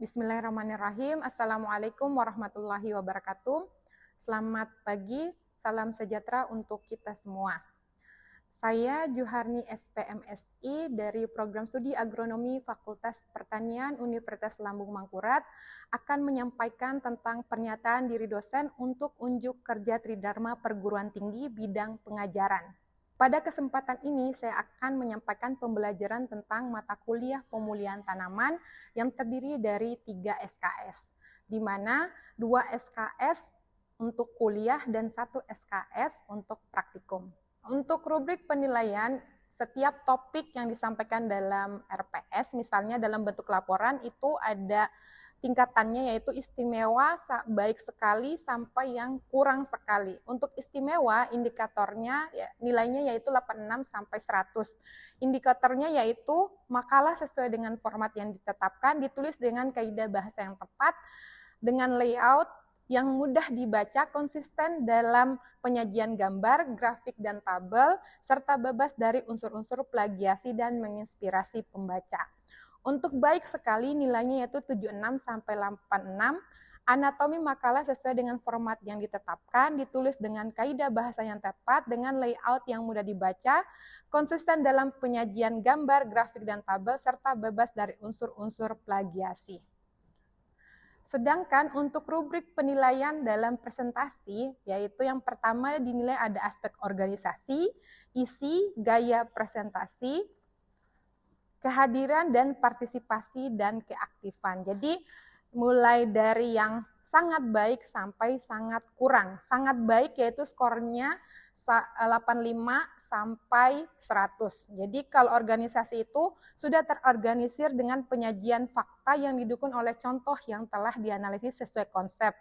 Bismillahirrahmanirrahim. Assalamualaikum warahmatullahi wabarakatuh. Selamat pagi, salam sejahtera untuk kita semua. Saya Juharni SPMSI dari Program Studi Agronomi Fakultas Pertanian Universitas Lambung Mangkurat akan menyampaikan tentang pernyataan diri dosen untuk unjuk kerja Tridharma Perguruan Tinggi bidang pengajaran. Pada kesempatan ini saya akan menyampaikan pembelajaran tentang mata kuliah pemulihan tanaman yang terdiri dari 3 SKS, di mana 2 SKS untuk kuliah dan 1 SKS untuk praktikum. Untuk rubrik penilaian, setiap topik yang disampaikan dalam RPS, misalnya dalam bentuk laporan, itu ada tingkatannya yaitu istimewa, baik sekali, sampai yang kurang sekali. Untuk istimewa, indikatornya nilainya yaitu 86 sampai 100. Indikatornya yaitu makalah sesuai dengan format yang ditetapkan, ditulis dengan kaidah bahasa yang tepat, dengan layout yang mudah dibaca, konsisten dalam penyajian gambar, grafik, dan tabel, serta bebas dari unsur-unsur plagiasi dan menginspirasi pembaca. Untuk baik sekali nilainya yaitu 76 sampai 86. Anatomi makalah sesuai dengan format yang ditetapkan, ditulis dengan kaidah bahasa yang tepat, dengan layout yang mudah dibaca, konsisten dalam penyajian gambar, grafik, dan tabel, serta bebas dari unsur-unsur plagiasi. Sedangkan untuk rubrik penilaian dalam presentasi, yaitu yang pertama dinilai ada aspek organisasi, isi, gaya presentasi, kehadiran dan partisipasi dan keaktifan. Jadi mulai dari yang sangat baik sampai sangat kurang. Sangat baik yaitu skornya 85 sampai 100. Jadi kalau organisasi itu sudah terorganisir dengan penyajian fakta yang didukung oleh contoh yang telah dianalisis sesuai konsep.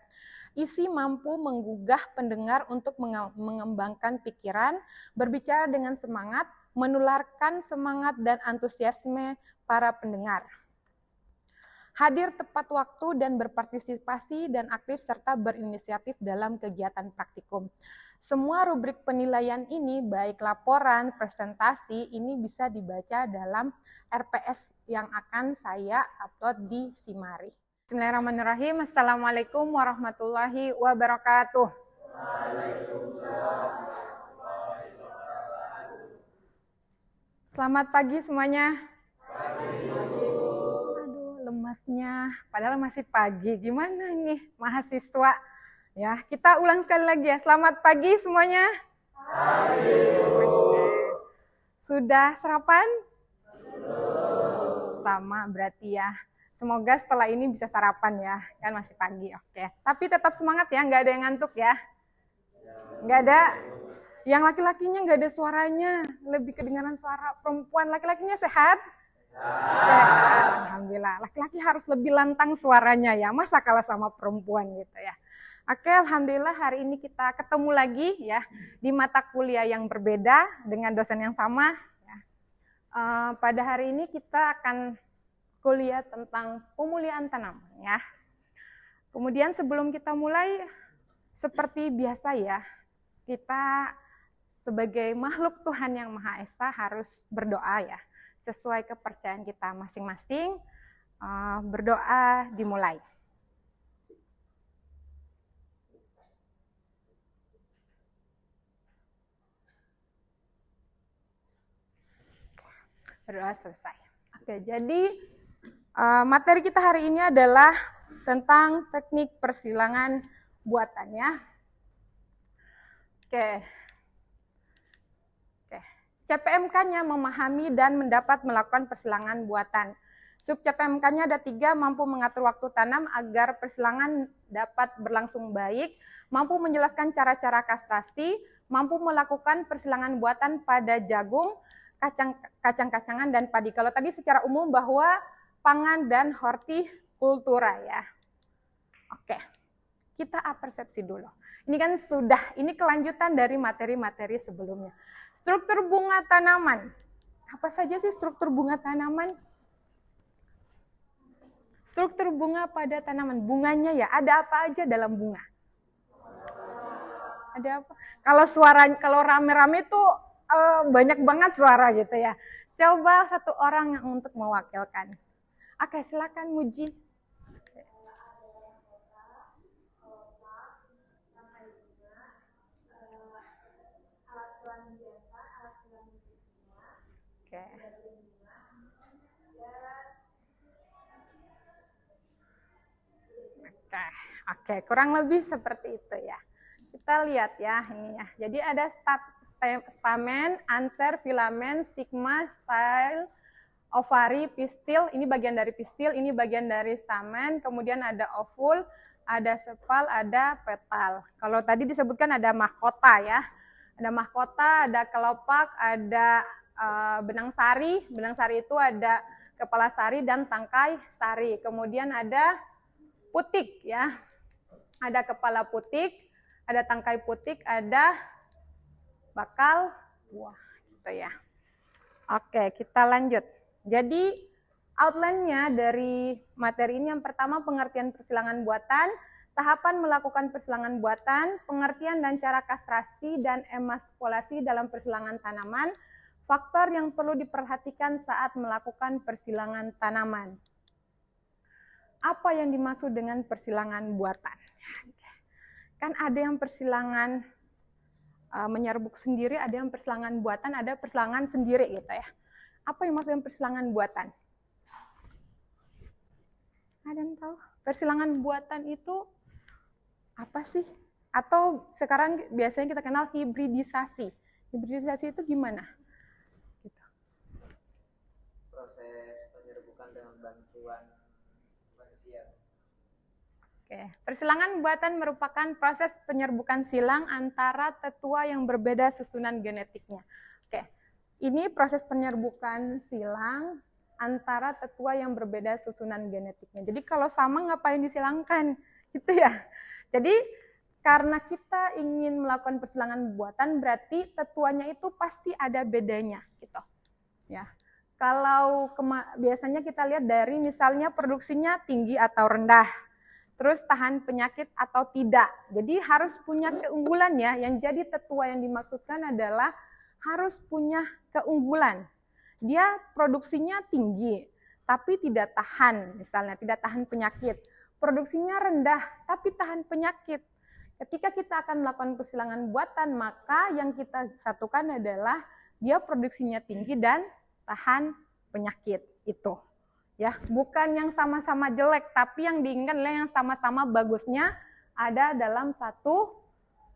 Isi mampu menggugah pendengar untuk mengembangkan pikiran, berbicara dengan semangat, menularkan semangat dan antusiasme para pendengar. Hadir tepat waktu dan berpartisipasi dan aktif serta berinisiatif dalam kegiatan praktikum. Semua rubrik penilaian ini, baik laporan, presentasi, ini bisa dibaca dalam RPS yang akan saya upload di Simari. Bismillahirrahmanirrahim. Assalamualaikum warahmatullahi wabarakatuh. Waalaikumsalam. Selamat pagi semuanya. Aduh, lemasnya. Padahal masih pagi. Gimana nih mahasiswa? Ya, kita ulang sekali lagi ya. Selamat pagi semuanya. Pagi. Sudah sarapan? Sama berarti ya. Semoga setelah ini bisa sarapan ya. Kan masih pagi, oke. Tapi tetap semangat ya, nggak ada yang ngantuk ya. Nggak ada. Yang laki-lakinya nggak ada suaranya, lebih kedengaran suara perempuan. Laki-lakinya sehat? Sehat, alhamdulillah. Laki-laki harus lebih lantang suaranya ya, masa kalah sama perempuan gitu ya. Oke, alhamdulillah hari ini kita ketemu lagi ya di mata kuliah yang berbeda dengan dosen yang sama. Ya. Pada hari ini kita akan kuliah tentang pemulihan tanaman ya. Kemudian sebelum kita mulai, seperti biasa ya, kita sebagai makhluk Tuhan yang Maha Esa harus berdoa ya, sesuai kepercayaan kita masing-masing. Berdoa dimulai. Berdoa selesai. Oke, jadi materi kita hari ini adalah tentang teknik persilangan buatan ya. Oke. CPMK-nya memahami dan mendapat melakukan persilangan buatan. Sub CPMK-nya ada 3, mampu mengatur waktu tanam agar persilangan dapat berlangsung baik, mampu menjelaskan cara-cara kastrasi, mampu melakukan persilangan buatan pada jagung, kacang-kacangan, dan padi. Kalau tadi secara umum bahwa pangan dan hortikultura ya. Oke, kita apersepsi dulu. Ini kan ini kelanjutan dari materi-materi sebelumnya. Struktur bunga tanaman. Apa saja sih struktur bunga tanaman? Struktur bunga pada tanaman. Bunganya ya, ada apa aja dalam bunga? Ada apa? Kalau rame-rame tuh banyak banget suara gitu ya. Coba satu orang yang untuk mewakilkan. Oke, silakan Muji. Oke, kurang lebih seperti itu ya. Kita lihat ya ini ya. Jadi ada stamen, anther, filamen, stigma, style, ovari, pistil. Ini bagian dari pistil, ini bagian dari stamen. Kemudian ada ovul, ada sepal, ada petal. Kalau tadi disebutkan ada mahkota ya. Ada mahkota, ada kelopak, ada benang sari. Benang sari itu ada kepala sari dan tangkai sari. Kemudian ada putik ya. Ada kepala putik, ada tangkai putik, ada bakal buah gitu ya. Oke, kita lanjut. Jadi outline-nya dari materi ini yang pertama pengertian persilangan buatan, tahapan melakukan persilangan buatan, pengertian dan cara kastrasi dan emaskulasi dalam persilangan tanaman, faktor yang perlu diperhatikan saat melakukan persilangan tanaman. Apa yang dimaksud dengan persilangan buatan? Kan ada yang persilangan menyerbuk sendiri, ada yang persilangan buatan, ada persilangan sendiri gitu ya. Apa yang maksud dengan persilangan buatan? Ada yang tahu? Persilangan buatan itu apa sih? Atau sekarang biasanya kita kenal hibridisasi. Hibridisasi itu gimana? Gitu. Proses penyerbukan dengan bantuan manusia. Oke, persilangan buatan merupakan proses penyerbukan silang antara tetua yang berbeda susunan genetiknya. Oke, ini proses penyerbukan silang antara tetua yang berbeda susunan genetiknya. Jadi kalau sama ngapain disilangkan? Gitu ya. Jadi karena kita ingin melakukan persilangan buatan berarti tetuanya itu pasti ada bedanya gitu. Ya. Kalau biasanya kita lihat dari misalnya produksinya tinggi atau rendah. Terus tahan penyakit atau tidak. Jadi harus punya keunggulan ya. Yang jadi tetua yang dimaksudkan adalah harus punya keunggulan. Dia produksinya tinggi, tapi tidak tahan, misalnya tidak tahan penyakit. Produksinya rendah, tapi tahan penyakit. Ketika kita akan melakukan persilangan buatan, maka yang kita satukan adalah dia produksinya tinggi dan tahan penyakit itu. Ya, bukan yang sama-sama jelek, tapi yang diinginkan adalah yang sama-sama bagusnya ada dalam satu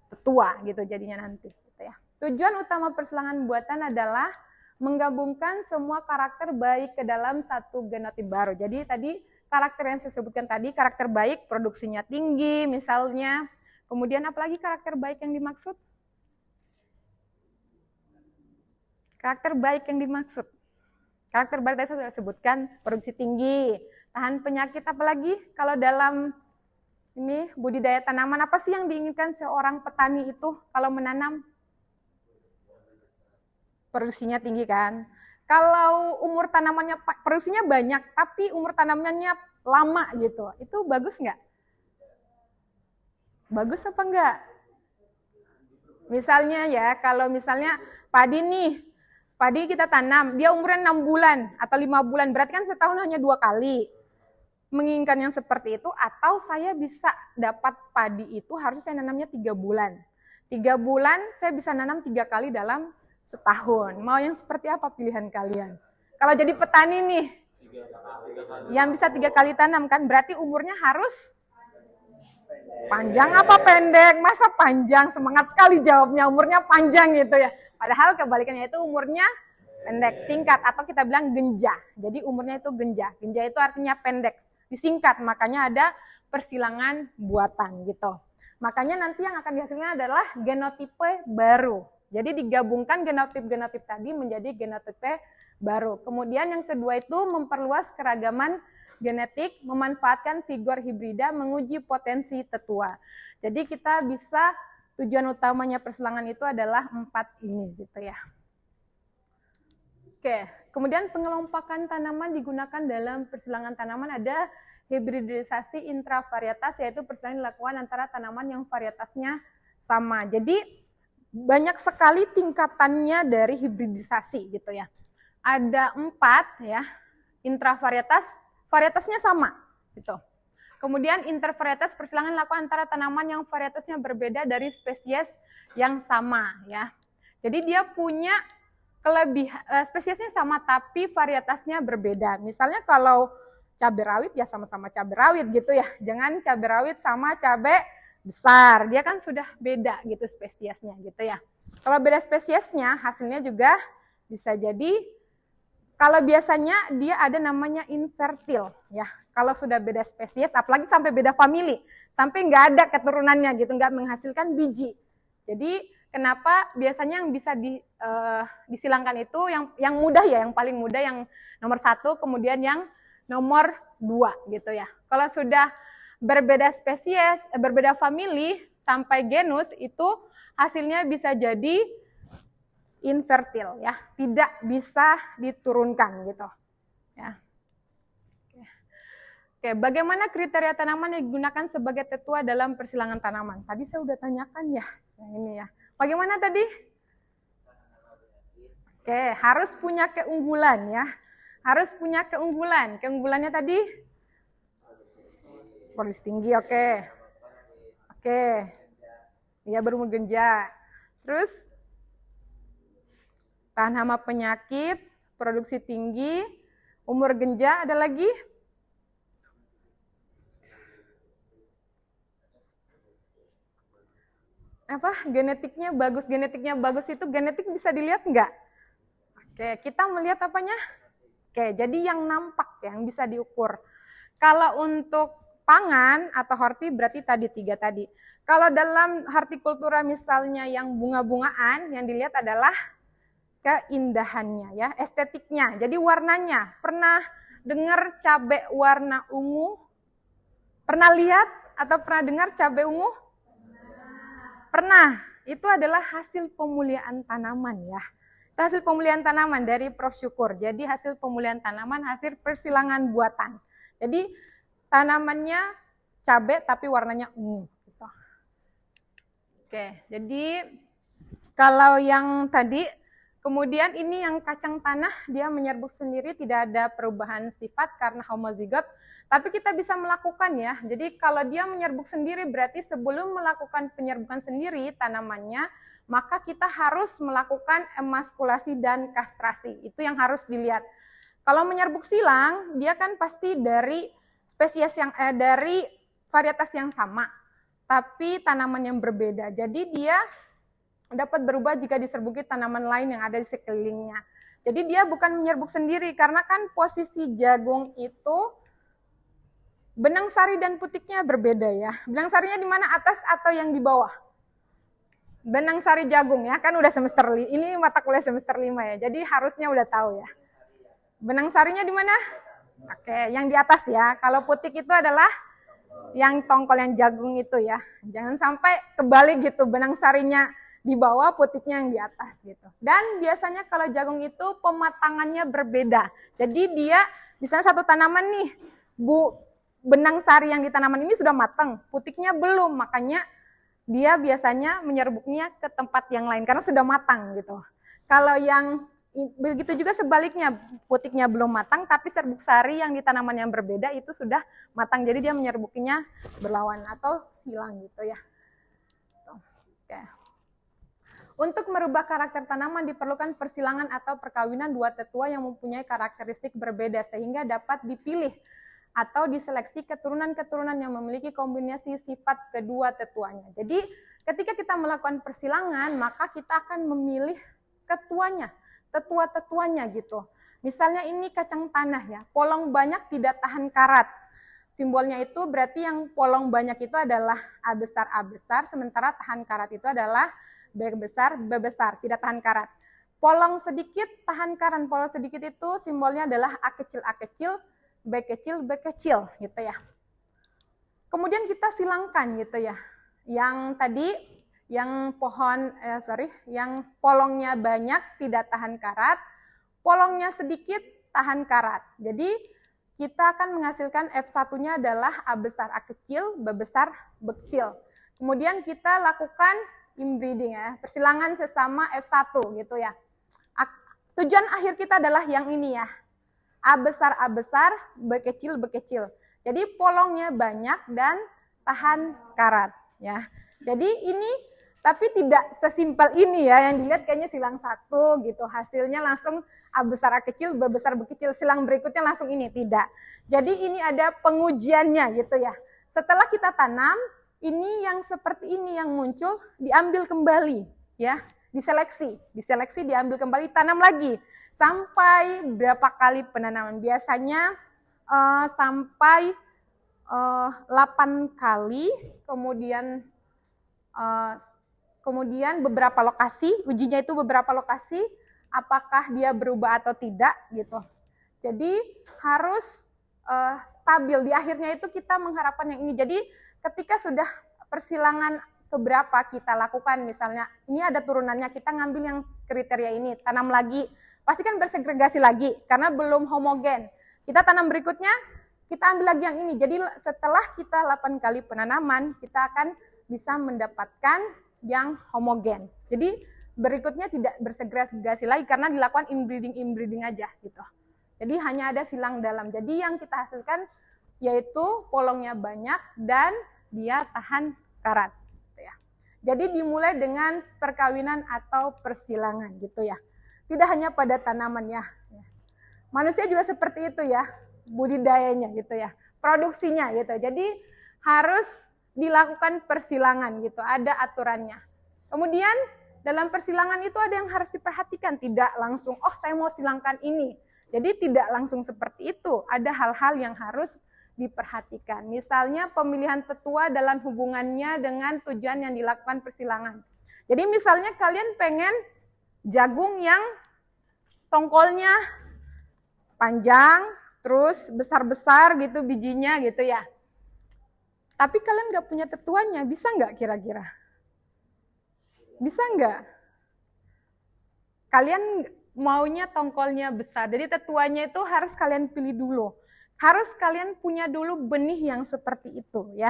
tetua gitu jadinya nanti gitu ya. Tujuan utama persilangan buatan adalah menggabungkan semua karakter baik ke dalam satu genotip baru. Jadi tadi karakter yang saya sebutkan tadi, karakter baik produksinya tinggi misalnya. Kemudian apalagi karakter baik yang dimaksud? Karakter baik yang dimaksud. Karakter baik tadi saya sudah sebutkan, produksi tinggi, tahan penyakit, apalagi kalau dalam ini budidaya tanaman, apa sih yang diinginkan seorang petani itu kalau menanam? Produksinya tinggi kan. Kalau umur tanamannya produksinya banyak, tapi umur tanamannya lama gitu, itu bagus nggak? Bagus apa enggak? Misalnya ya, kalau misalnya padi nih, padi kita tanam, dia umurnya 6 bulan atau 5 bulan, berarti kan setahun hanya 2 kali. Menginginkan yang seperti itu, atau saya bisa dapat padi itu harusnya saya nanamnya 3 bulan. 3 bulan saya bisa nanam 3 kali dalam setahun. Mau yang seperti apa pilihan kalian? Kalau jadi petani nih, yang bisa 3 kali tanam kan, berarti umurnya harus panjang apa pendek? Masa panjang? Semangat sekali jawabnya, umurnya panjang gitu ya. Padahal kebalikannya itu umurnya pendek, singkat, atau kita bilang genja. Jadi umurnya itu genja. Genja itu artinya pendek, disingkat, makanya ada persilangan buatan gitu. Makanya nanti yang akan dihasilkan adalah genotipe baru. Jadi digabungkan genotip-genotip tadi menjadi genotipe baru. Kemudian yang kedua itu memperluas keragaman genetik, memanfaatkan figur hibrida, menguji potensi tetua. Jadi kita bisa, tujuan utamanya persilangan itu adalah 4 ini gitu ya. Oke, kemudian pengelompokan tanaman digunakan dalam persilangan tanaman ada hibridisasi intravarietas, yaitu persilangan dilakukan antara tanaman yang varietasnya sama. Jadi banyak sekali tingkatannya dari hibridisasi gitu ya. Ada 4 ya, intravarietas, varietasnya sama gitu. Kemudian intervarietas persilangan dilakukan antara tanaman yang varietasnya berbeda dari spesies yang sama ya. Jadi dia punya kelebihan, spesiesnya sama tapi varietasnya berbeda. Misalnya kalau cabai rawit ya sama-sama cabai rawit gitu ya. Jangan cabai rawit sama cabai besar. Dia kan sudah beda gitu spesiesnya gitu ya. Kalau beda spesiesnya hasilnya juga bisa jadi, kalau biasanya dia ada namanya infertil ya. Kalau sudah beda spesies, apalagi sampai beda famili, sampai nggak ada keturunannya gitu, nggak menghasilkan biji. Jadi kenapa biasanya yang bisa disilangkan itu yang mudah ya, yang paling mudah yang nomor 1, kemudian yang nomor 2 gitu ya. Kalau sudah berbeda spesies, berbeda famili sampai genus itu hasilnya bisa jadi infertil ya, tidak bisa diturunkan gitu ya. Oke, bagaimana kriteria tanaman yang digunakan sebagai tetua dalam persilangan tanaman? Tadi saya udah tanyakan ya, yang ini ya. Bagaimana tadi? Oke, harus punya keunggulan ya. Harus punya keunggulan. Keunggulannya tadi? Produksi tinggi, oke. Oke. Ya, berumur genja. Terus tahan hama penyakit, produksi tinggi, umur genja, ada lagi? Apa? Genetiknya bagus itu genetik bisa dilihat nggak? Oke, kita melihat apanya? Oke, jadi yang nampak yang bisa diukur. Kalau untuk pangan atau horti berarti tadi 3 tadi. Kalau dalam hortikultura misalnya yang bunga-bungaan, yang dilihat adalah keindahannya ya, estetiknya. Jadi warnanya. Pernah dengar cabai warna ungu? Pernah lihat atau pernah dengar cabai ungu? Pernah. Itu adalah hasil pemuliaan tanaman ya. Itu hasil pemuliaan tanaman dari Prof. Syukur. Jadi hasil pemuliaan tanaman, hasil persilangan buatan. Jadi tanamannya cabai tapi warnanya ungu. Gitu. Oke, jadi kalau yang tadi, kemudian ini yang kacang tanah, dia menyerbuk sendiri, tidak ada perubahan sifat karena homozigot. Tapi kita bisa melakukan ya, jadi kalau dia menyerbuk sendiri berarti sebelum melakukan penyerbukan sendiri tanamannya, maka kita harus melakukan emaskulasi dan kastrasi. Itu yang harus dilihat. Kalau menyerbuk silang, dia kan pasti dari spesies yang dari varietas yang sama, tapi tanaman yang berbeda. Jadi dia dapat berubah jika diserbuki tanaman lain yang ada di sekelilingnya. Jadi dia bukan menyerbuk sendiri, karena kan posisi jagung itu benang sari dan putiknya berbeda ya. Benang sarinya di mana, atas atau yang di bawah? Benang sari jagung ya, kan udah semester ini mata kuliah semester 5 ya. Jadi harusnya udah tahu ya. Benang sarinya di mana? Oke, yang di atas ya. Kalau putik itu adalah yang tongkol yang jagung itu ya. Jangan sampai kebalik gitu, benang sarinya di bawah, putiknya yang di atas gitu. Dan biasanya kalau jagung itu pematangannya berbeda. Jadi dia misalnya satu tanaman nih, benang sari yang di tanaman ini sudah matang, putiknya belum, makanya dia biasanya menyerbuknya ke tempat yang lain karena sudah matang gitu. Kalau yang begitu juga sebaliknya, putiknya belum matang tapi serbuk sari yang di tanaman yang berbeda itu sudah matang, jadi dia menyerbukinya berlawan atau silang gitu ya. Oke. Untuk merubah karakter tanaman diperlukan persilangan atau perkawinan 2 tetua yang mempunyai karakteristik berbeda sehingga dapat dipilih atau diseleksi keturunan-keturunan yang memiliki kombinasi sifat kedua tetuanya. Jadi ketika kita melakukan persilangan, maka kita akan memilih ketuanya, tetua-tetuanya gitu. Misalnya ini kacang tanah ya, polong banyak tidak tahan karat. Simbolnya itu berarti yang polong banyak itu adalah A besar, sementara tahan karat itu adalah B besar, tidak tahan karat. Polong sedikit, tahan karat. Polong sedikit itu simbolnya adalah A kecil, B kecil gitu ya. Kemudian kita silangkan gitu ya. Yang tadi yang yang polongnya banyak tidak tahan karat, polongnya sedikit tahan karat. Jadi kita akan menghasilkan F1-nya adalah A besar A kecil, B besar B kecil. Kemudian kita lakukan inbreeding ya, persilangan sesama F1 gitu ya. Tujuan akhir kita adalah yang ini ya. A besar, B kecil. Jadi polongnya banyak dan tahan karat ya. Jadi ini Tapi tidak sesimpel ini ya, yang dilihat kayaknya silang satu gitu, hasilnya langsung A besar A kecil, B besar B kecil, silang berikutnya langsung ini, tidak. Jadi ini ada pengujiannya gitu ya. Setelah kita tanam, ini yang seperti ini yang muncul diambil kembali ya, diseleksi diambil kembali, tanam lagi. Sampai berapa kali penanaman? Biasanya sampai 8 kali, kemudian beberapa lokasi, ujinya itu beberapa lokasi, apakah dia berubah atau tidak gitu. Jadi harus stabil, di akhirnya itu kita mengharapkan yang ini. Jadi ketika sudah persilangan keberapa kita lakukan, misalnya ini ada turunannya, kita ngambil yang kriteria ini, tanam lagi, pasti kan bersegregasi lagi, karena belum homogen. Kita tanam berikutnya, kita ambil lagi yang ini. Jadi setelah kita 8 kali penanaman, kita akan bisa mendapatkan yang homogen. Jadi berikutnya tidak bersegregasi lagi karena dilakukan inbreeding aja gitu. Jadi hanya ada silang dalam. Jadi yang kita hasilkan yaitu polongnya banyak dan dia tahan karat. Gitu ya. Jadi dimulai dengan perkawinan atau persilangan gitu ya. Tidak hanya pada tanaman ya. Manusia juga seperti itu ya, budidayanya gitu ya, produksinya gitu. Jadi harus dilakukan persilangan gitu, ada aturannya. Kemudian dalam persilangan itu ada yang harus diperhatikan, tidak langsung, oh saya mau silangkan ini. Jadi tidak langsung seperti itu, ada hal-hal yang harus diperhatikan. Misalnya pemilihan tetua dalam hubungannya dengan tujuan yang dilakukan persilangan. Jadi misalnya kalian pengen jagung yang tongkolnya panjang, terus besar-besar gitu bijinya gitu ya. Tapi kalian nggak punya tetuanya, bisa nggak kira-kira? Bisa nggak? Kalian maunya tongkolnya besar, jadi tetuanya itu harus kalian pilih dulu. Harus kalian punya dulu benih yang seperti itu ya.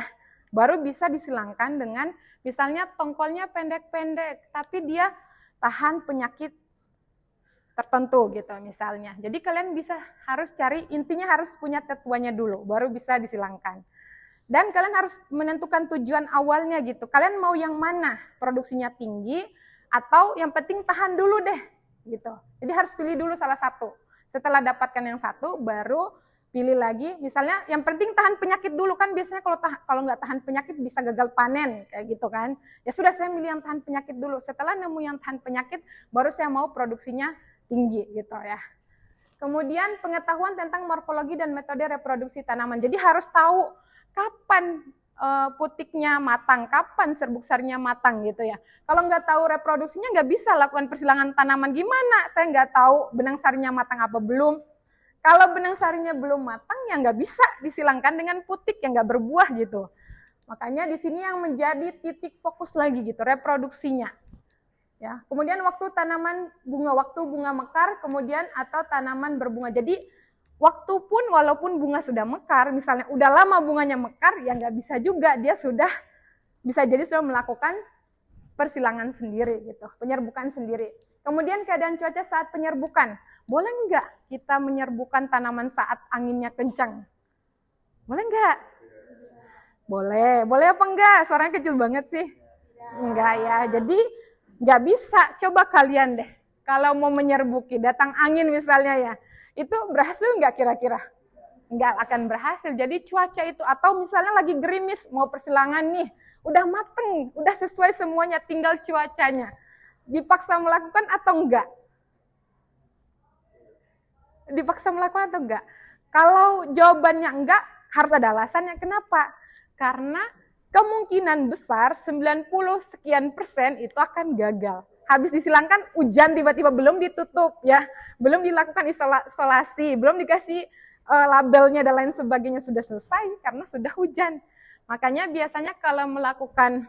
Baru bisa disilangkan dengan misalnya tongkolnya pendek-pendek, tapi dia tahan penyakit tertentu gitu misalnya. Jadi kalian harus cari, intinya harus punya tetuanya dulu, baru bisa disilangkan. Dan kalian harus menentukan tujuan awalnya gitu. Kalian mau yang mana? Produksinya tinggi atau yang penting tahan dulu deh gitu. Jadi harus pilih dulu salah satu. Setelah dapatkan yang satu baru pilih lagi. Misalnya yang penting tahan penyakit dulu, kan biasanya kalau nggak tahan penyakit bisa gagal panen kayak gitu kan. Ya sudah, saya milih yang tahan penyakit dulu. Setelah nemu yang tahan penyakit baru saya mau produksinya tinggi gitu ya. Kemudian pengetahuan tentang morfologi dan metode reproduksi tanaman. Jadi harus tahu kapan putiknya matang, kapan serbuk sarinya matang gitu ya. Kalau nggak tahu reproduksinya nggak bisa lakukan persilangan tanaman. Gimana? Saya nggak tahu benang sarinya matang apa belum. Kalau benang sarinya belum matang ya nggak bisa disilangkan dengan putik yang nggak berbuah gitu. Makanya di sini yang menjadi titik fokus lagi gitu, reproduksinya. Ya, kemudian waktu bunga mekar, kemudian atau tanaman berbunga. Jadi waktu pun walaupun bunga sudah mekar, misalnya udah lama bunganya mekar, ya nggak bisa juga, dia bisa jadi sudah melakukan persilangan sendiri gitu, penyerbukan sendiri. Kemudian keadaan cuaca saat penyerbukan, boleh nggak kita menyerbukan tanaman saat anginnya kencang? Boleh nggak? Boleh apa enggak? Suaranya kecil banget sih. Enggak ya, jadi nggak bisa. Coba kalian deh, kalau mau menyerbuki, datang angin misalnya ya, itu berhasil nggak kira-kira? Nggak akan berhasil. Jadi cuaca itu, atau misalnya lagi gerimis, mau persilangan nih, udah mateng, udah sesuai semuanya, tinggal cuacanya. Dipaksa melakukan atau enggak? Dipaksa melakukan atau enggak? Kalau jawabannya enggak, harus ada alasannya. Kenapa? Karena kemungkinan besar 90 sekian persen itu akan gagal. Habis disilangkan, hujan tiba-tiba, belum ditutup ya, belum dilakukan isolasi, belum dikasih labelnya dan lain sebagainya, sudah selesai karena sudah hujan. Makanya biasanya kalau melakukan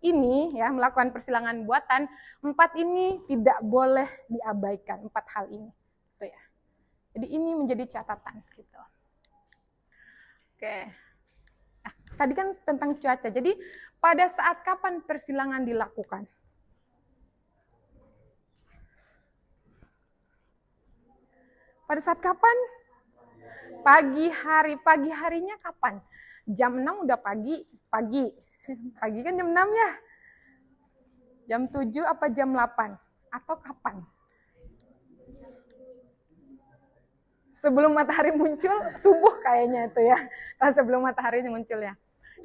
melakukan persilangan buatan, 4 ini tidak boleh diabaikan, 4 hal ini. Gitu ya. Jadi ini menjadi catatan gitu. Oke. Nah, tadi kan tentang cuaca. Jadi pada saat kapan persilangan dilakukan? Pada saat kapan? Pagi hari. Pagi harinya kapan? Jam 6 udah pagi. Pagi kan jam 6 ya? Jam 7 apa jam 8? Atau kapan? Sebelum matahari muncul, subuh kayaknya itu ya. Kalau sebelum matahari muncul ya.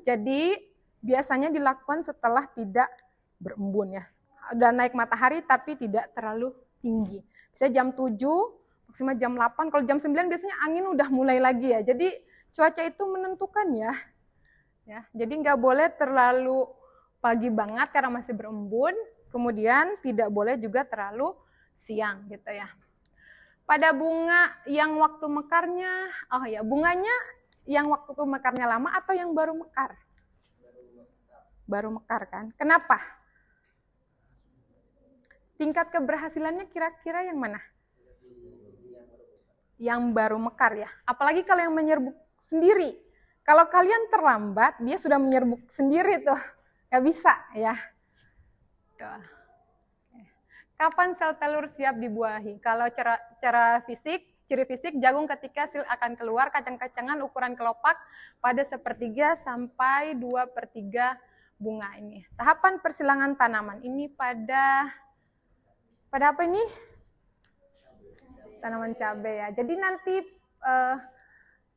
Jadi biasanya dilakukan setelah tidak berembun ya. Udah naik matahari tapi tidak terlalu tinggi. Bisa jam 7, maksimal jam 8. Kalau jam 9 biasanya angin udah mulai lagi ya. Jadi cuaca itu menentukan ya. Jadi nggak boleh terlalu pagi banget karena masih berembun. Kemudian tidak boleh juga terlalu siang gitu ya. Pada bunga yang waktu mekarnya, bunganya yang waktu mekarnya lama atau yang baru mekar? Baru mekar kan? Kenapa? Tingkat keberhasilannya kira-kira yang mana? Yang baru mekar ya. Apalagi kalau yang menyerbuk sendiri. Kalau kalian terlambat, dia sudah menyerbuk sendiri tuh. Gak bisa ya. Tuh. Kapan sel telur siap dibuahi? Kalau cara fisik, ciri fisik, jagung ketika sil akan keluar, kacang-kacangan ukuran kelopak pada 1/3 sampai 2/3 bunga ini. Tahapan persilangan tanaman ini pada apa ini? Tanaman cabai ya. Jadi nanti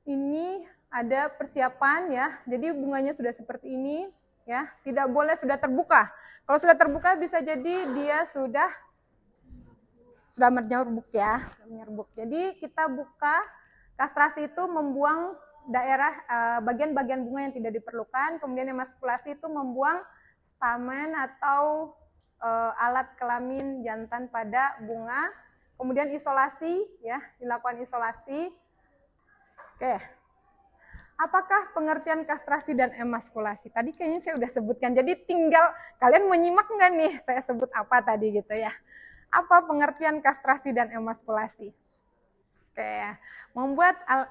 ini ada persiapan ya. Jadi bunganya sudah seperti ini ya. Tidak boleh sudah terbuka. Kalau sudah terbuka bisa jadi dia sudah menyerbuk ya, menyerbuk. Jadi kita buka, kastrasi itu membuang daerah bagian-bagian bunga yang tidak diperlukan, kemudian emaskulasi itu membuang stamen atau alat kelamin jantan pada bunga, kemudian isolasi ya, dilakukan isolasi. Oke. Apakah pengertian kastrasi dan emaskulasi? Tadi kayaknya saya udah sebutkan, jadi tinggal kalian menyimak nggak nih saya sebut apa tadi gitu ya. Apa pengertian kastrasi dan emaskulasi? Oke,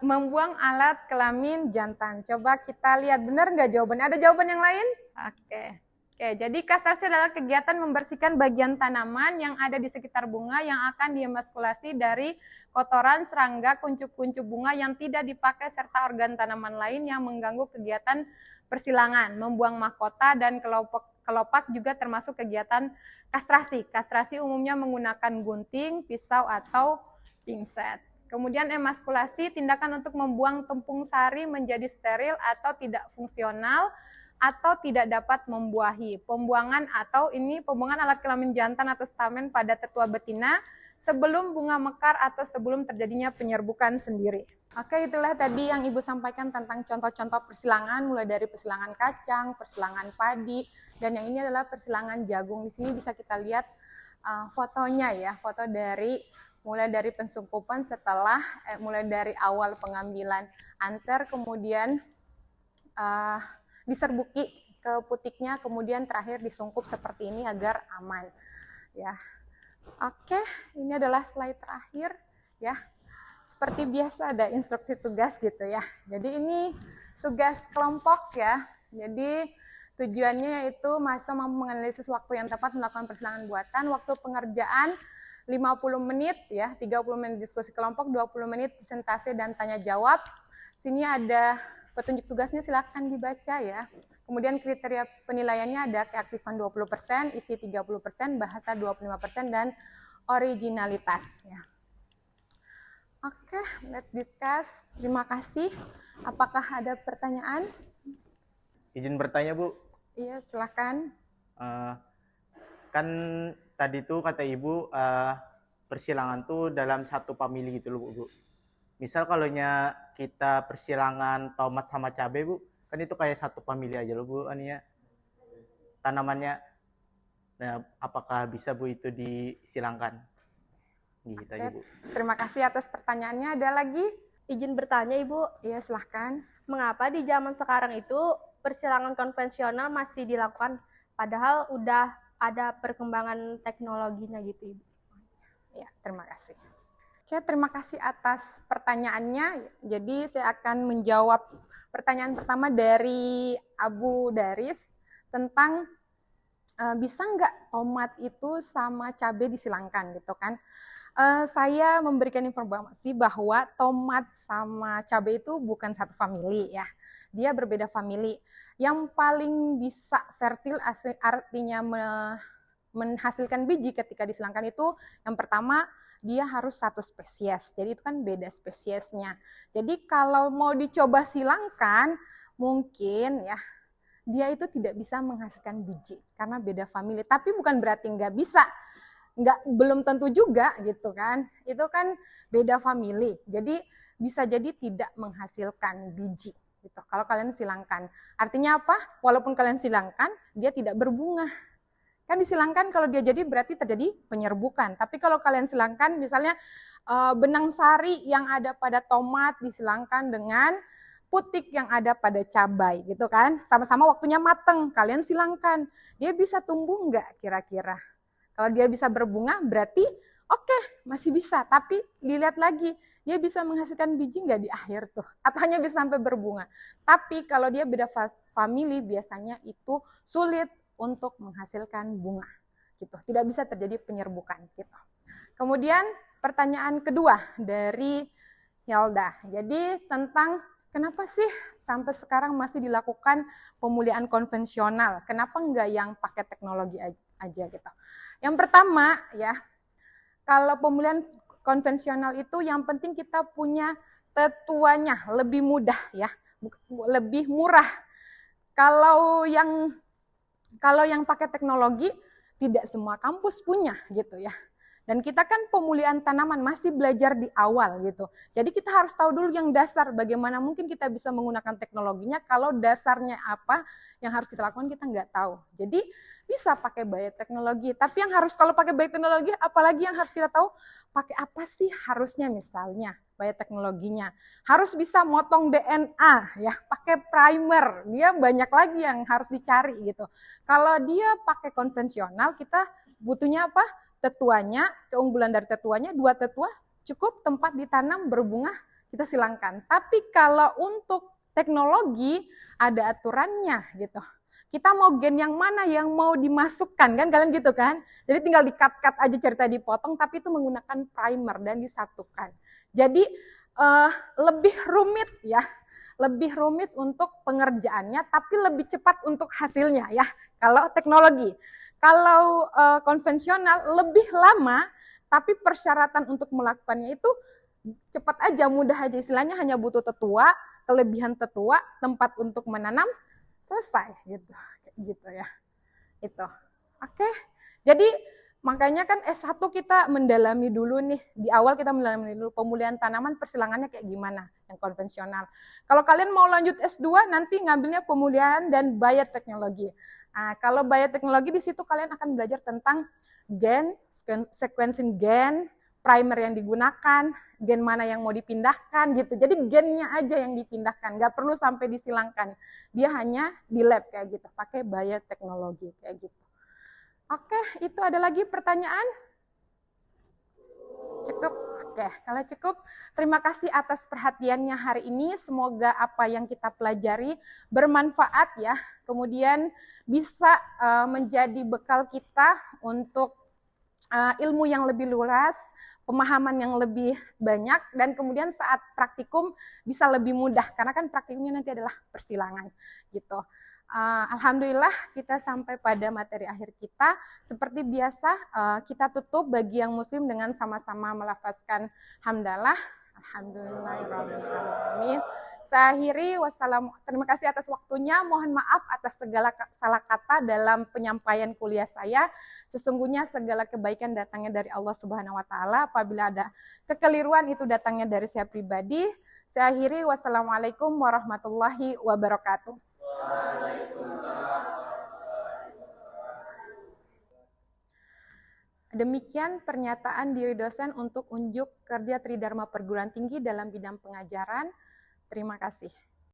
membuang alat kelamin jantan. Coba kita lihat benar nggak jawabannya? Ada jawaban yang lain? Oke, jadi kastrasi adalah kegiatan membersihkan bagian tanaman yang ada di sekitar bunga yang akan diemaskulasi dari kotoran, serangga, kuncup-kuncup bunga yang tidak dipakai serta organ tanaman lain yang mengganggu kegiatan persilangan. Membuang mahkota dan kelopak juga termasuk kegiatan kastrasi. Kastrasi umumnya menggunakan gunting, pisau, atau pinset. Kemudian emaskulasi, tindakan untuk membuang tepung sari menjadi steril atau tidak fungsional atau tidak dapat membuahi. Pembuangan alat kelamin jantan atau stamen pada tetua betina sebelum bunga mekar atau sebelum terjadinya penyerbukan sendiri. Oke, itulah tadi yang Ibu sampaikan tentang contoh-contoh persilangan, mulai dari persilangan kacang, persilangan padi, dan yang ini adalah persilangan jagung. Di sini bisa kita lihat fotonya ya, foto mulai dari pensungkupan mulai dari awal pengambilan anter, kemudian diserbuki ke putiknya, kemudian terakhir disungkup seperti ini agar aman. Ya, oke, ini adalah slide terakhir ya. Seperti biasa ada instruksi tugas gitu ya. Jadi ini tugas kelompok ya. Jadi tujuannya yaitu mahasiswa mampu menganalisis waktu yang tepat melakukan persilangan buatan. Waktu pengerjaan 50 menit ya, 30 menit diskusi kelompok, 20 menit presentasi dan tanya jawab. Sini ada petunjuk tugasnya, silakan dibaca ya. Kemudian kriteria penilaiannya ada keaktifan 20%, isi 30%, bahasa 25%, dan originalitas ya. Oke, let's discuss. Terima kasih. Apakah ada pertanyaan? Izin bertanya, Bu. Iya, silakan. Kan tadi tuh kata Ibu persilangan tuh dalam satu famili gitu loh, Bu. Misal kalau kita persilangan tomat sama cabai, Bu, kan itu kayak satu famili aja loh, Bu, ania tanamannya. Nah, apakah bisa, Bu, itu disilangkan? Gitu aja, Bu. Terima kasih atas pertanyaannya. Ada lagi? Izin bertanya, Ibu. Iya, silahkan. Mengapa di zaman sekarang itu persilangan konvensional masih dilakukan, padahal udah ada perkembangan teknologinya gitu, Ibu? Ya, terima kasih. Oke, terima kasih atas pertanyaannya. Jadi saya akan menjawab pertanyaan pertama dari Abu Daris tentang bisa nggak tomat itu sama cabai disilangkan gitu kan. Saya memberikan informasi bahwa tomat sama cabai itu bukan satu famili ya. Dia berbeda famili. Yang paling bisa fertil artinya menghasilkan biji ketika disilangkan itu yang pertama dia harus satu spesies. Jadi itu kan beda spesiesnya. Jadi kalau mau dicoba silangkan mungkin ya dia itu tidak bisa menghasilkan biji karena beda famili. Tapi bukan berarti nggak bisa. Belum tentu juga gitu kan, itu kan beda famili, jadi bisa jadi tidak menghasilkan biji gitu kalau kalian silangkan. Artinya apa? Walaupun kalian silangkan dia tidak berbunga, kan disilangkan kalau dia jadi berarti terjadi penyerbukan. Tapi kalau kalian silangkan misalnya benang sari yang ada pada tomat disilangkan dengan putik yang ada pada cabai gitu kan, sama-sama waktunya mateng, kalian silangkan, dia bisa tumbuh nggak kira-kira? Kalau dia bisa berbunga berarti oke, masih bisa. Tapi dilihat lagi, dia bisa menghasilkan biji nggak di akhir tuh? Atau hanya bisa sampai berbunga? Tapi kalau dia beda famili biasanya itu sulit untuk menghasilkan bunga. Gitu. Tidak bisa terjadi penyerbukan. Gitu. Kemudian pertanyaan kedua dari Hilda. Jadi tentang kenapa sih sampai sekarang masih dilakukan pemulihan konvensional? Kenapa nggak yang pakai teknologi aja gitu? Yang pertama ya, kalau pemulihan konvensional itu yang penting kita punya tetuanya lebih mudah ya, lebih murah. Kalau yang pakai teknologi tidak semua kampus punya gitu ya. Dan kita kan pemulihan tanaman masih belajar di awal gitu. Jadi kita harus tahu dulu yang dasar, bagaimana mungkin kita bisa menggunakan teknologinya kalau dasarnya apa yang harus kita lakukan kita nggak tahu. Jadi bisa pakai bioteknologi, tapi yang harus kalau pakai bioteknologi apalagi yang harus kita tahu, pakai apa sih harusnya misalnya bioteknologinya. Harus bisa motong DNA ya, pakai primer, dia banyak lagi yang harus dicari gitu. Kalau dia pakai konvensional kita butuhnya apa? Tetuanya, keunggulan dari tetuanya, 2 tetua cukup tempat ditanam berbunga kita silangkan. Tapi kalau untuk teknologi ada aturannya gitu. Kita mau gen yang mana yang mau dimasukkan kan kalian gitu kan. Jadi tinggal di-cut-cut aja cerita dipotong tapi itu menggunakan primer dan disatukan. Jadi lebih rumit ya. Lebih rumit untuk pengerjaannya tapi lebih cepat untuk hasilnya ya. Kalau teknologi. Kalau konvensional lebih lama, tapi persyaratan untuk melakukannya itu cepat aja, mudah aja. Istilahnya hanya butuh tetua, kelebihan tetua, tempat untuk menanam, selesai gitu. Gitu ya. Itu. Oke. Jadi makanya kan S1 kita mendalami dulu nih. Di awal kita mendalami dulu pemulihan tanaman persilangannya kayak gimana yang konvensional. Kalau kalian mau lanjut S2 nanti ngambilnya pemulihan dan bioteknologi. Nah, kalau bioteknologi di situ kalian akan belajar tentang gen, sequencing gen, primer yang digunakan, gen mana yang mau dipindahkan gitu. Jadi gennya aja yang dipindahkan, nggak perlu sampai disilangkan. Dia hanya di lab kayak gitu, pakai bioteknologi kayak gitu. Oke, itu ada lagi pertanyaan? Cukup? Oke, kalau cukup, terima kasih atas perhatiannya hari ini. Semoga apa yang kita pelajari bermanfaat ya. Kemudian bisa menjadi bekal kita untuk ilmu yang lebih luas, pemahaman yang lebih banyak, dan kemudian saat praktikum bisa lebih mudah. Karena kan praktikumnya nanti adalah persilangan gitu. Alhamdulillah kita sampai pada materi akhir kita. Seperti biasa kita tutup bagi yang muslim dengan sama-sama melafazkan hamdalah. Alhamdulillahirrahmanirrahim. Saya akhiri, terima kasih atas waktunya. Mohon maaf atas segala salah kata dalam penyampaian kuliah saya. Sesungguhnya segala kebaikan datangnya dari Allah Subhanahu wa taala. Apabila ada kekeliruan itu datangnya dari saya pribadi. Saya akhiri, wassalamualaikum warahmatullahi wabarakatuh. Demikian pernyataan diri dosen untuk unjuk kerja Tridharma Perguruan Tinggi dalam bidang pengajaran. Terima kasih.